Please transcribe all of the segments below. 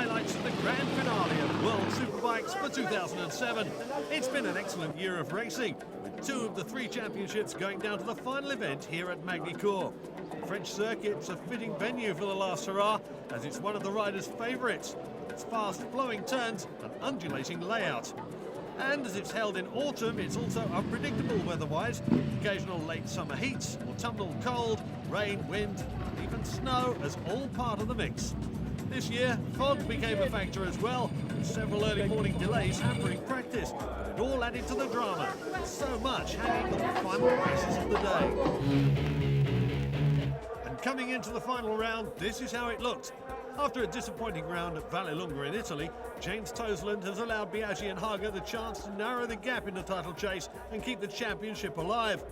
highlights of the grand finale of World Superbikes for 2007. It's been an excellent year of racing, with 2 of the 3 championships going down to the final event here at Magny Cours. The French circuit's a fitting venue for the last hurrah, as it's one of the riders' favourites. Its fast flowing turns and undulating layout. And as it's held in autumn, it's also unpredictable weather-wise. Occasional late summer heats, autumnal cold, rain, wind, and even snow as all part of the mix. This year, fog became a factor as well, with several early morning delays hampering practice, but it all added to the drama. So much hanging on the final races of the day. And coming into the final round, this is how it looked. After a disappointing round at Vallelunga in Italy, James Toseland has allowed Biaggi and Haga the chance to narrow the gap in the title chase and keep the championship alive.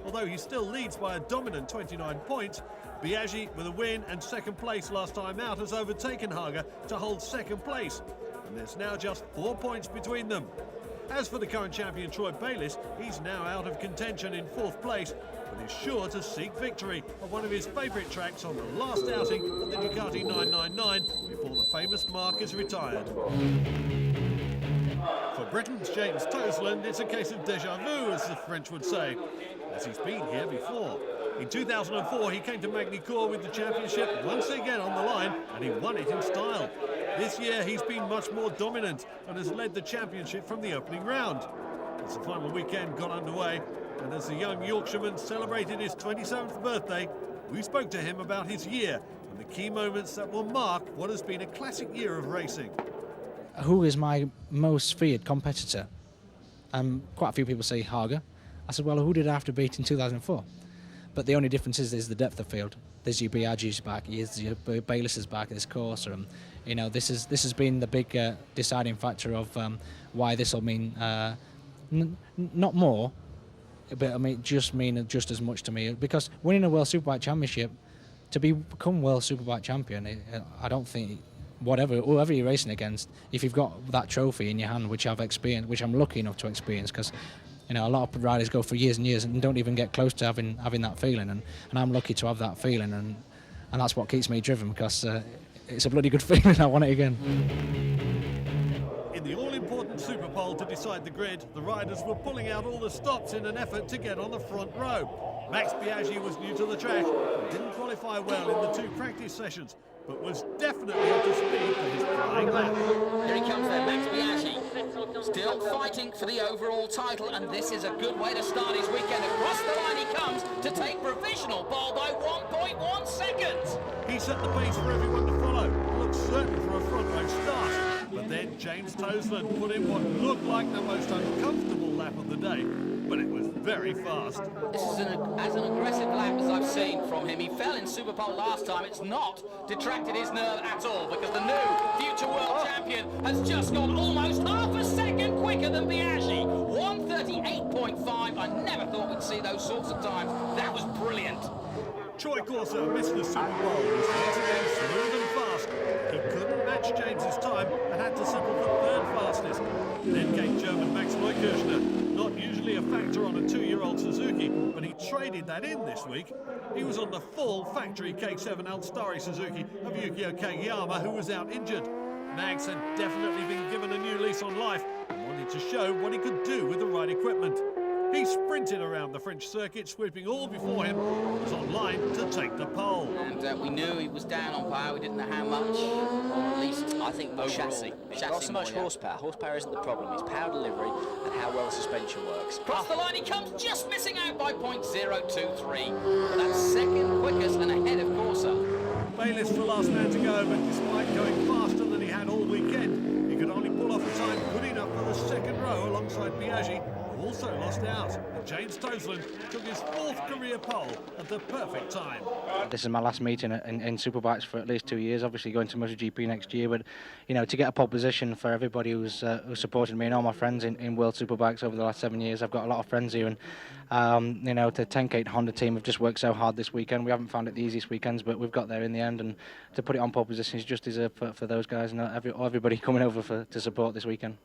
Although he still leads by a dominant 29 points, Biaggi, with a win and second place last time out, has overtaken Haga to hold second place. And there's now just 4 points between them. As for the current champion Troy Bayliss, he's now out of contention in 4th place, but is sure to seek victory on one of his favourite tracks on the last outing of the Ducati 999 before the famous mark is retired. For Britain's James Toseland, it's a case of déjà vu, as the French would say, as he's been here before. In 2004, he came to Magny Cours with the championship once again on the line, and he won it in style. This year, he's been much more dominant and has led the championship from the opening round. As the final weekend got underway, and as the young Yorkshireman celebrated his 27th birthday, we spoke to him about his year and the key moments that will mark what has been a classic year of racing. Who is my most feared competitor? Quite a few people say Haga. I said, well, who did I have to beat in 2004? But the only difference is the depth of field. There's your Biaggi's back, there's your Bayliss' back at this course. You know, this has been the big deciding factor of why this will mean not more, but I mean just as much to me. Because winning a World Superbike Championship, to become World Superbike Champion, I don't think whoever you're racing against, if you've got that trophy in your hand, which I've experienced, which I'm lucky enough to experience, because you know a lot of riders go for years and years and don't even get close to having that feeling, and I'm lucky to have that feeling, and that's what keeps me driven, because it's a bloody good feeling. I want it again. In the all-important Superpole to decide the grid, the riders were pulling out all the stops in an effort to get on the front row. Max Biaggi was new to the track and didn't qualify well in the 2 practice sessions, but was definitely up to speed for his flying lap. Here he comes there, Max Biaggi, still fighting for the overall title, and this is a good way to start his weekend. Across the line he comes to take provisional pole by 1.1 seconds. He set the pace for everyone to follow. Looked certain for a front row start. But then James Toseland put in what looked like the most uncomfortable lap of the day, but it was very fast. This is as an aggressive lap as I've seen from him. He fell in Superpole last time. It's not detracted his nerve at all, because the new future world champion has just gone almost half a second quicker than Biaggi. 1:38.5. I never thought we'd see those sorts of times. That was brilliant. Troy Corso missed the Superpole. He was once again smooth and fast. He couldn't match James's time and had to settle for 3rd fastest. Then came German Max Neukirchner. Not usually a factor on a 2-year-old Suzuki, but he traded that in this week. He was on the full factory K7 Altstari Suzuki of Yukio Kageyama, who was out injured. Max had definitely been given a new lease on life and wanted to show what he could do with the right equipment. He sprinted around the French circuit, sweeping all before him, and was on line to take the pole. And we knew he was down on power. We didn't know how much, or at least I think the chassis. Not so much horsepower. Horsepower isn't the problem. It's power delivery and how well the suspension works. Across the line he comes, just missing out by 0.023. But that's second quickest and ahead of Corsa. Bayliss the last man to go, but despite going faster than he had all weekend, he could only pull off a time good enough for the second row alongside Biaggi, who also lost out. And James Toseland took his 4th career pole at the perfect time. This is my last meeting in Superbikes for at least 2 years, obviously going to MotoGP next year, but you know, to get a pole position for everybody who's supported me and all my friends in World Superbikes over the last 7 years. I've got a lot of friends here, and you know, the 10K Honda team have just worked so hard this weekend. We haven't found it the easiest weekends, but we've got there in the end, and to put it on pole position is just deserved for those guys and everybody coming over to support this weekend.